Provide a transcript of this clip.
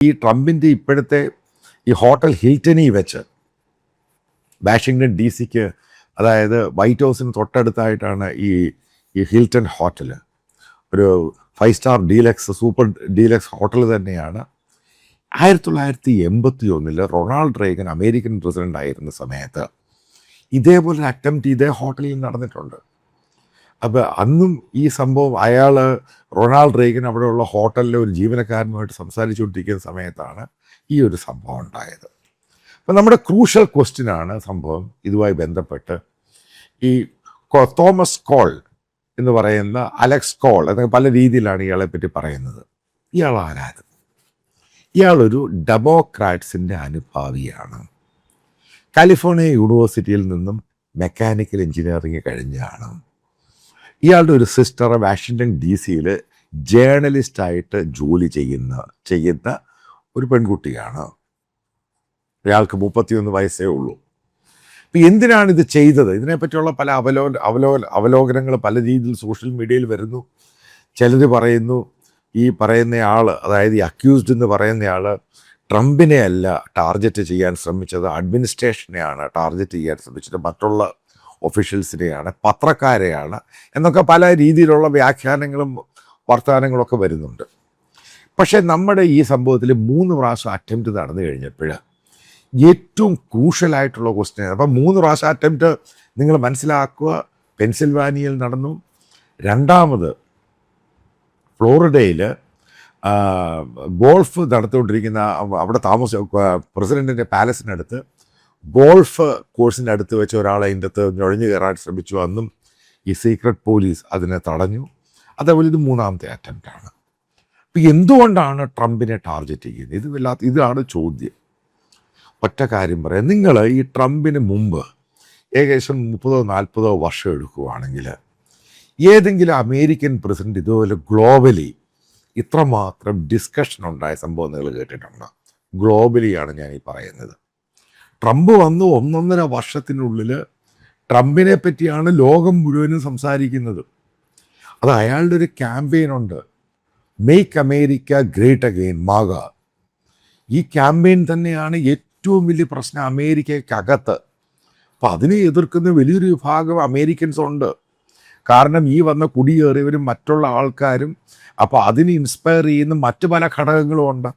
ഈ ട്രംപിൻ്റെ ഇപ്പോഴത്തെ ഈ ഹോട്ടൽ ഹിൽട്ടണിൽ വെച്ച് വാഷിങ്ടൺ DC അതായത് വൈറ്റ് ഹൗസിന് തൊട്ടടുത്തായിട്ടാണ് ഈ ഹിൽട്ടൺ ഹോട്ടൽ. ഒരു 5 star deluxe super deluxe hotel തന്നെയാണ്. 1981 റൊണാൾഡ് റേഗൻ അമേരിക്കൻ പ്രസിഡൻ്റ് ആയിരുന്ന സമയത്ത് ഇതേപോലെ അറ്റംപ്റ്റ് ഇതേ ഹോട്ടലിൽ നടന്നിട്ടുണ്ട്. അപ്പോൾ അന്നും ഈ സംഭവം റൊണാൾഡ് റേഗൻ അവിടെയുള്ള ഹോട്ടലിലെ ഒരു ജീവനക്കാരനുമായിട്ട് സംസാരിച്ചുകൊണ്ടിരിക്കുന്ന സമയത്താണ് ഈ ഒരു സംഭവം ഉണ്ടായത്. അപ്പോൾ നമ്മുടെ ക്രൂഷ്യൽ ക്വസ്റ്റ്യനാണ് സംഭവം ഇതുമായി ബന്ധപ്പെട്ട്. ഈ തോമസ് കോൾ എന്ന് പറയുന്ന അലക്സ് കോൾ എന്നൊക്കെ പല രീതിയിലാണ് ഇയാളെ പറ്റി പറയുന്നത്. ഇയാൾ ആരായിരുന്നു? ഇയാളൊരു ഡെമോക്രാറ്റ്സിൻ്റെ അനുഭാവിയാണ്. കാലിഫോർണിയ യൂണിവേഴ്സിറ്റിയിൽ നിന്നും മെക്കാനിക്കൽ എഞ്ചിനീയറിംഗ് കഴിഞ്ഞാണ്. ഇയാളുടെ ഒരു സിസ്റ്റർ വാഷിങ്ടൺ DC ജേർണലിസ്റ്റായിട്ട് ജോലി ചെയ്യുന്ന ഒരു പെൺകുട്ടിയാണ്. ഇയാൾക്ക് 31 വയസ്സേ ഉള്ളൂ. ഇപ്പം എന്തിനാണ് ഇത് ചെയ്തത്? ഇതിനെപ്പറ്റിയുള്ള പല അവലോകനങ്ങൾ പല രീതിയിൽ സോഷ്യൽ മീഡിയയിൽ വരുന്നു. ചിലർ പറയുന്നു ഈ പറയുന്നയാൾ, അതായത് ഈ അക്യൂസ്ഡ് എന്ന് പറയുന്നയാൾ ട്രംപിനെ അല്ല ടാർഗറ്റ് ചെയ്യാൻ ശ്രമിച്ചത്, അഡ്മിനിസ്ട്രേഷനെയാണ് ടാർഗറ്റ് ചെയ്യാൻ ശ്രമിച്ചത്, മറ്റുള്ള ഒഫീഷ്യൽസിനെയാണ്, പത്രക്കാരെയാണ് എന്നൊക്കെ പല രീതിയിലുള്ള വ്യാഖ്യാനങ്ങളും വർത്തമാനങ്ങളൊക്കെ വരുന്നുണ്ട്. പക്ഷേ നമ്മുടെ ഈ സംഭവത്തിൽ 3 പ്രാവശ്യം അറ്റംപ്റ്റ് നടന്നു കഴിഞ്ഞപ്പോൾ ഏറ്റവും ക്രൂഷ്യലായിട്ടുള്ള ക്വസ്റ്റ്യൻ. അപ്പം 3 പ്രാവശ്യം അറ്റംപ്റ്റ് നിങ്ങൾ മനസ്സിലാക്കുക. പെൻസിൽവാനിയയിൽ നടന്നു. രണ്ടാമത് ഫ്ലോറിഡയിൽ ഗോൾഫ് നടത്തിക്കൊണ്ടിരിക്കുന്ന അവിടെ പ്രസിഡൻറ്റിൻ്റെ പാലസിനടുത്ത് ഗോൾഫ് കോഴ്സിൻ്റെ അടുത്ത് വെച്ച് ഒരാളെ അതിൻ്റെ അകത്ത് നുഴഞ്ഞു കയറാൻ ശ്രമിച്ചു. അന്നും ഈ സീക്രട്ട് പോലീസ് അതിനെ തടഞ്ഞു. അതേപോലെ ഇത് 3ാമത്തെ അറ്റംപ്റ്റാണ്. അപ്പം എന്തുകൊണ്ടാണ് ട്രംപിനെ ടാർഗറ്റ് ചെയ്യുന്നത്? ഇതാണ് ചോദ്യം. ഒറ്റ കാര്യം പറയാം. നിങ്ങൾ ഈ ട്രംപിന് മുമ്പ് ഏകദേശം 30-40 വർഷം എടുക്കുകയാണെങ്കിൽ ഏതെങ്കിലും അമേരിക്കൻ പ്രസിഡന്റ് ഇതുപോലെ ഗ്ലോബലി ഇത്രമാത്രം ഡിസ്കഷൻ ഉണ്ടായ സംഭവം നിങ്ങൾ കേട്ടിട്ടുണ്ടോ? ഗ്ലോബലിയാണ് ഞാൻ ഈ പറയുന്നത്. ട്രംപ് വന്ന് 1.5 വർഷത്തിനുള്ളിൽ ട്രംപിനെ പറ്റിയാണ് ലോകം മുഴുവനും സംസാരിക്കുന്നത്. അത് അയാളുടെ ഒരു ക്യാമ്പയിനുണ്ട്, മേക്ക് അമേരിക്ക ഗ്രേറ്റ് അഗെയിൻ, മാഗ. ഈ ക്യാമ്പയിൻ തന്നെയാണ് ഏറ്റവും വലിയ പ്രശ്നം അമേരിക്കക്കകത്ത്. അപ്പം അതിനെ എതിർക്കുന്ന വലിയൊരു വിഭാഗം അമേരിക്കൻസ് ഉണ്ട്. കാരണം ഈ വന്ന കുടിയേറിയവരും മറ്റുള്ള ആൾക്കാരും, അപ്പോൾ അതിന് ഇൻസ്പയർ ചെയ്യുന്ന മറ്റു പല ഘടകങ്ങളും ഉണ്ട്.